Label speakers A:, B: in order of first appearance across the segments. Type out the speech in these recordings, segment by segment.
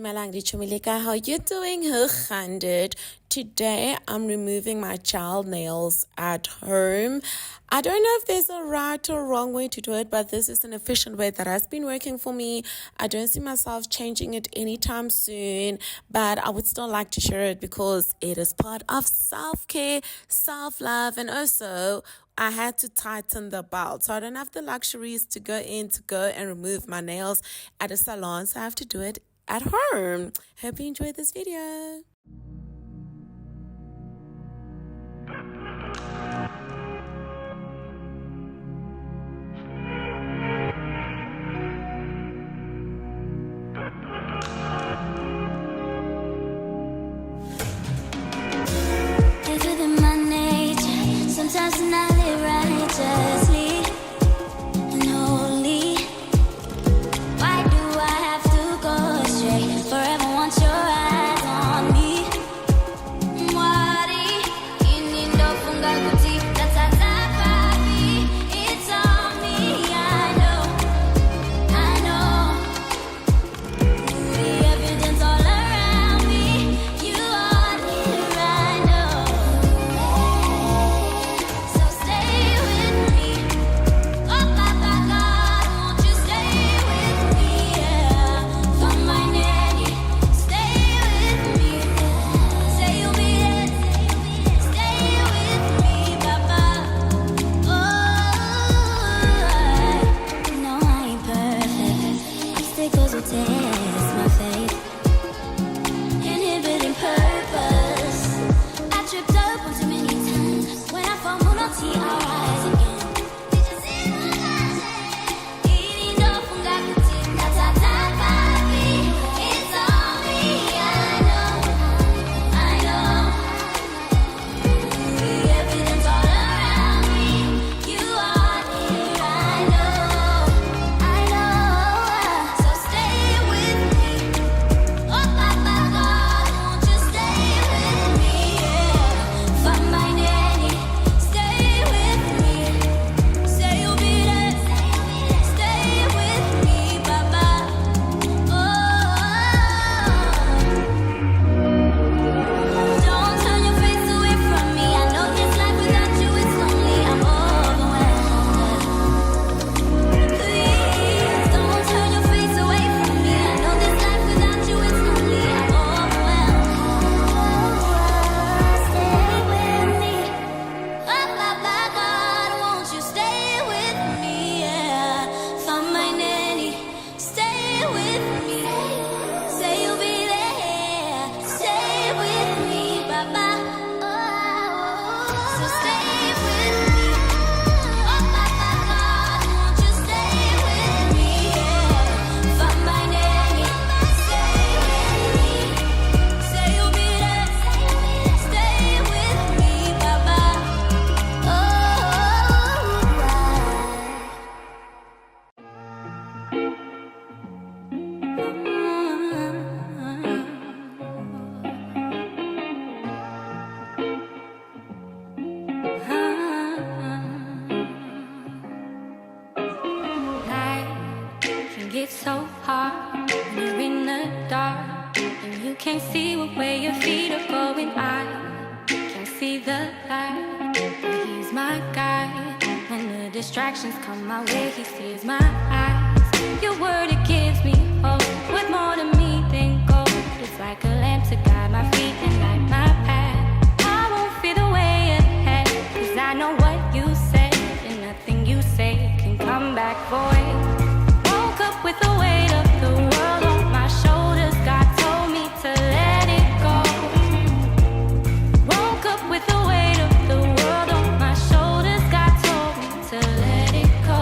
A: Dumelang Di Chomi, how you doing? Hoe. Today I'm removing my gel nails at home. I don't know if there's a right or wrong way to do it, but this is an efficient way that has been working for me. I don't see myself changing it anytime soon, but I would still like to share it because it is part of self-care, self-love, and also I had to tighten the belt. So I don't have the luxuries to go and remove my nails at a salon, so I have to do it at home. Hope you enjoyed this video.
B: Sometimes when I live righteously and holy, why do I have to go astray? Forever want your eyes on me. Mwari, inindo funga kuti, tatata papi. It's on me, I know. The evidence all around me. You are here, I know. Test my faith, inhibiting purpose. I tripped up on too many times. When I fall, I'll rise again. Did you see what I said? Eating up from Gakuti, papi. It's on me, I know. The evidence all around me. You are here, I know. It's so hard when you're in the dark and you can't see what way your feet are going. I can't see the light, but he's my guide. When the distractions come my way, he sees my eyes. Your word, it gives me hope, worth more to me than gold. It's like a lamp to guide my feet and light my path. I won't fear the way ahead, 'cause I know what you said, and nothing you say can come back void. Up with the weight of the world on my shoulders, God told me to let it go. Woke up with the weight of the world on my shoulders, God told me to let it go.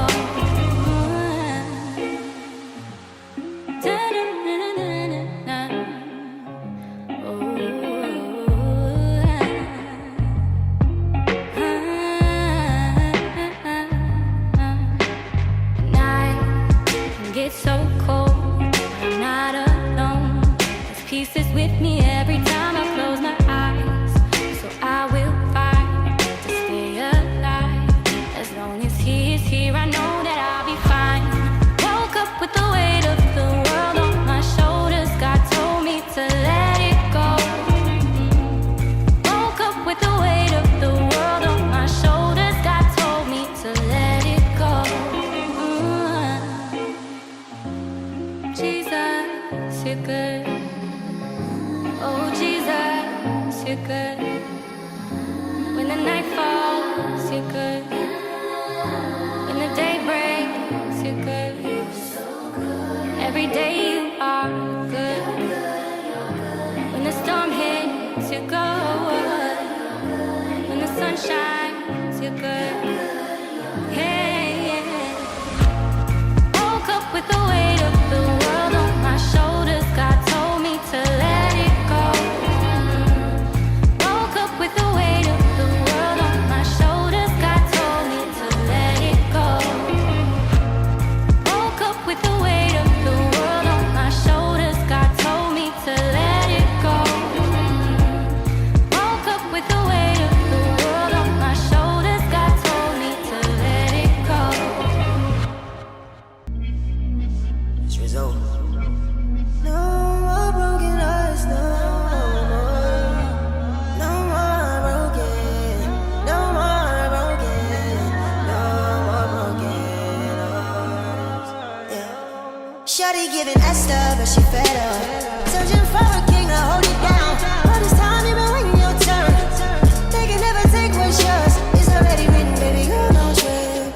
B: It's so cold, but I'm not alone. There's pieces with me every time I close my eyes. So I will fight to stay alive. As long as he is here, I know that I'll be fine. Woke up with the weight of the world on my shoulders. God told me Oh Jesus, you're good. When the night falls, you're good. When the day breaks, you're good. Every day you are good. When the storm hits, you're good. When the sun shines, you're good. Hey, yeah. Woke up with the weight of the world on my shoulders. God told me to let it go. Woke up with the weight of the world on my shoulders. God told me to let it go. Woke up with the weight of the world on my shoulders. God told me to let it go. Woke up with the weight of the world on my shoulders. God told me to let it go.
C: It's result. No more broken hearts, no more. No more broken, no more broken, no more broken hearts. Yeah. Shawty giving Esther, but she fed up. Searching for a king to hold it down. All this time you been waiting your turn. They can never take what's yours. It's already written, baby, girl, don't trip.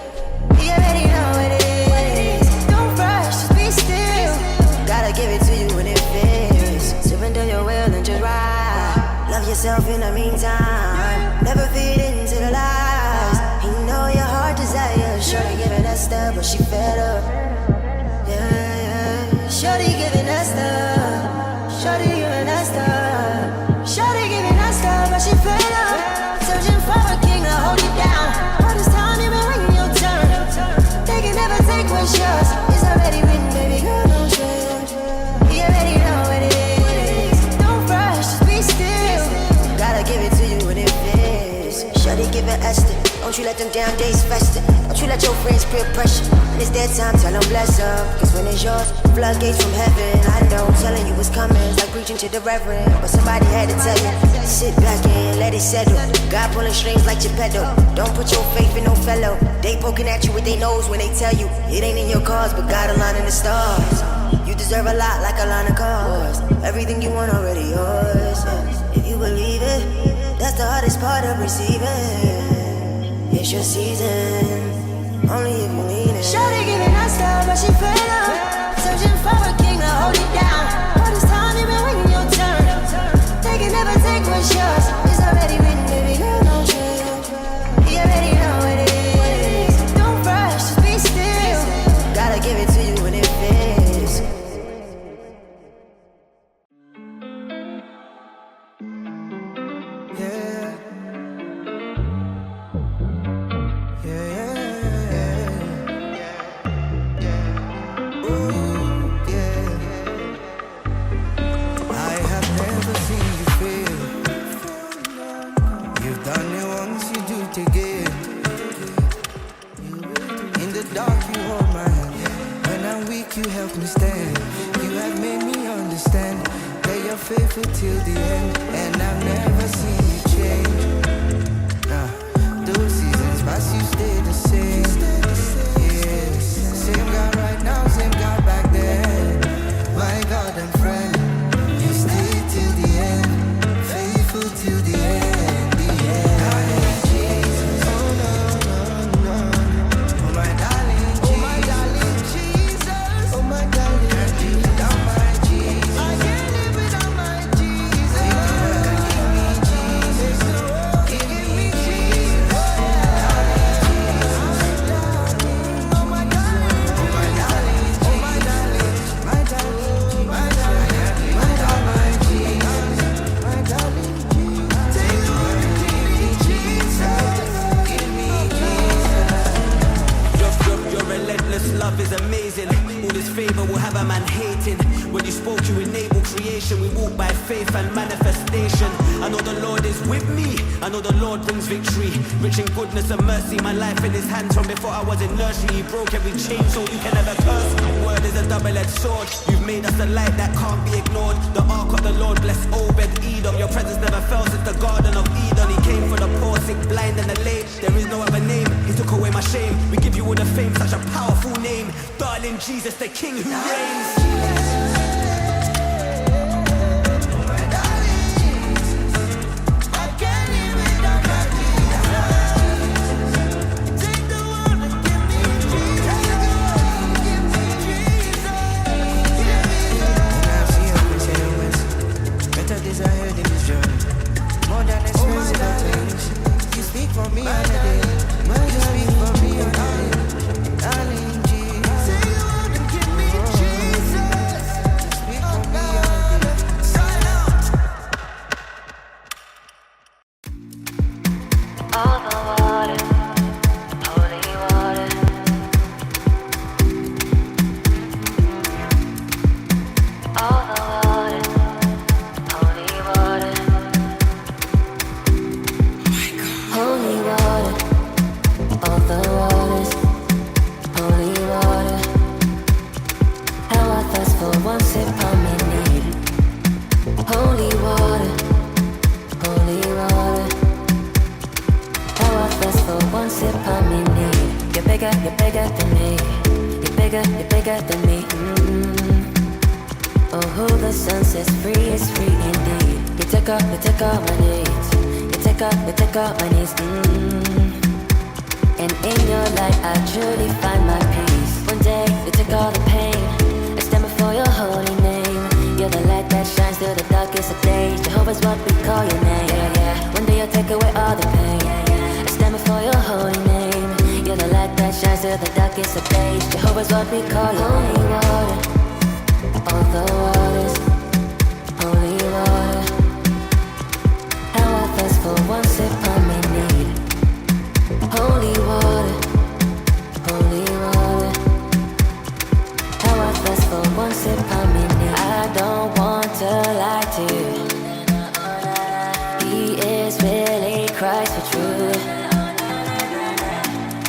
C: You already know what it is. Don't rush, just be still. Gotta give it to you when it fits. Surrender your will and just ride. Love yourself in the meantime. Never feed into the lies. You know your heart desires. Shorty giving Esther, but she fed up. Yeah, yeah. Shorty giving Esther. Shorty giving Esther. Shorty giving Esther, but she fed up. Searching for a king to hold it down. All this time you been waiting your turn. They can never take what's yours. It's already written, baby, girl, don't trip. You already know what it is. Don't rush, just be still. Gotta give it to you when it fits. Shorty giving Esther. Don't you let them down days fester. Don't you let your friends peer pressure. When it's their time, tell them bless up. Cause when it's yours, floodgates from heaven. I know, telling you what's coming. It's like preaching to the reverend. But somebody had to tell you. Sit back and let it settle. God pulling strings like Geppetto. Don't put your faith in no fellow. They poking at you with their nose when they tell you it ain't in your cause, but God aligning the stars. You deserve a lot like a line of cars. Everything you want already yours. Yeah. If you believe it, that's the hardest part of receiving. It's your season, only if you need it. Shawty giving us love, but she fed up. Searching for a king to hold it down. All this time you been waiting your turn. They can never take what's yours. It's already written, baby, girl, don't trip. You already know what it is. Don't rush, just be still. Gotta give it to you when it fits.
D: You help me stand. You have made me understand that you're faithful till the end, and I've never seen you change. Those seasons past, you stay the same. Yes, same God right now, same God back then. My God and friend, you stay till the end, faithful till the end. The end. I need Jesus. Oh no, no, no. Oh my darling, oh my darling Jesus. Oh my darling, can't live without my Jesus. I can't live without my Jesus. Give me Jesus. Give me Jesus. Oh my darling, oh my darling, oh my darling, my darling, my darling, can't live without my Jesus. My darling, take the word, give me Jesus. Give me Jesus.
E: Your relentless love is amazing. All this favor will have a man hating. When you spoke, you enabled creation. We walk by faith and manifestation. I know the Lord is with me. I know the Lord brings victory. Rich in goodness and mercy. My life in his hands from before I was in nursery. He broke every chain so you can never curse. Word is a double-edged sword. You've made us a light that can't be ignored. The ark of the Lord bless Obed Edom. Your presence never fell since the Garden of Eden. He came for the poor, sick, blind and the lame. There is no other name. He took away my shame. We give you all the fame, such a powerful name. Darling Jesus, the King who reigns.
D: Oh my darling. for me on the day. Might just speak for me on the day. Darling Jesus, say you want to give me Jesus. Speak for me on the day. Sign out.
B: All the water, holy water. All the water, holy water. Holy water, all the waters, holy water. How I thirst for one sip of me need. Holy water, holy water. How I thirst for one sip of me need. You're bigger than me. You're bigger than me. Oh, who the sun sets free is free indeed. You took up my needs. You took up my needs. And in your light, I truly find my peace. One day, you took all the pain. I stand before your holy name. You're the light that shines through the darkest of days. Jehovah's what we call your name. Yeah. One day, you'll take away all the pain. I stand before your holy name. You're the light that shines through the darkest of days. Jehovah's what we call your holy water. All the waters, holy water. How I thirst for one sip of me need. Holy water, holy water. How I thirst for one sip of me need. I don't want to lie to you. He is really Christ for truth.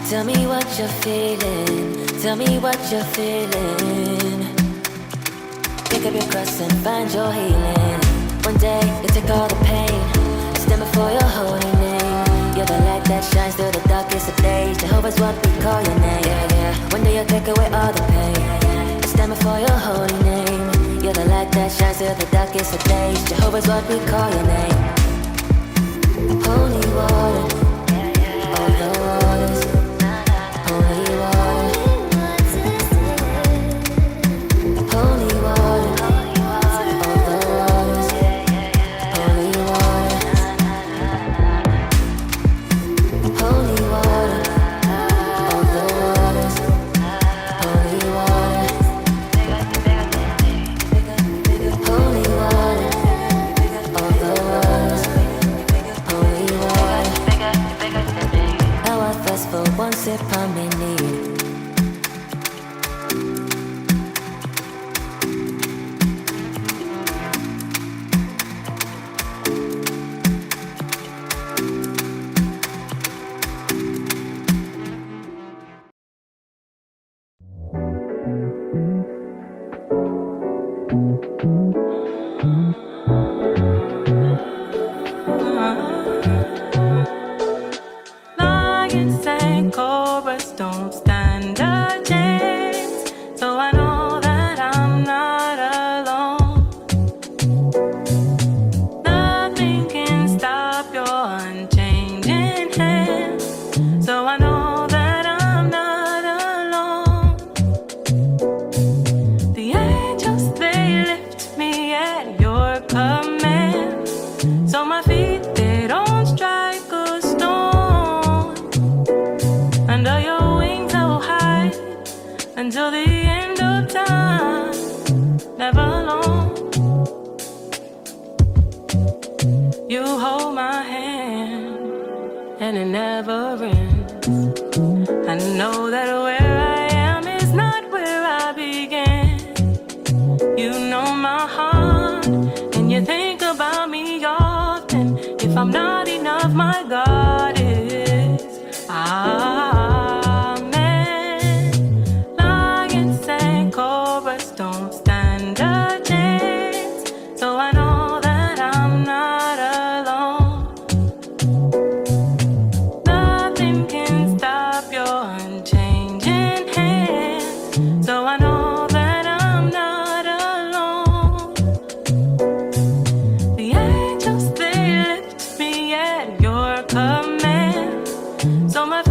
B: Tell me what you're feeling. Tell me what you're feeling. Pick up your cross and find your healing. One day you take all the pain. I stand before your holy name. You're the light that shines through the darkest of days. Jehovah's what we call your name. Yeah. One day you'll take away all the pain. I stand before your holy name. You're the light that shines through the darkest of days. Jehovah's what we call your name. Holy water, all the waters, holy water. Holy water, all the waters, holy water. Holy water, all the waters, holy water. Holy water, all the waters, holy water. How I thirst for one sip of me need.
F: Lions and cobras don't stand a chance, so I know that I'm not alone. Nothing can stop your unchanging hand, so I know that I'm not alone. The angels, they lift me at your command, so my feet, they don't strike a stone. Under your wings I'll hide until the end of time, never alone. You hold my hand and it never ends. I know that where I am is not where I began. You know my heart and you think about me often. If I'm not enough, my God is. Amen. Lions and cobras don't stand a chance, so I know that I'm not alone. Nothing can stop your unchanging hand, so I know that I'm not alone. The angels, they lift me at your command, so my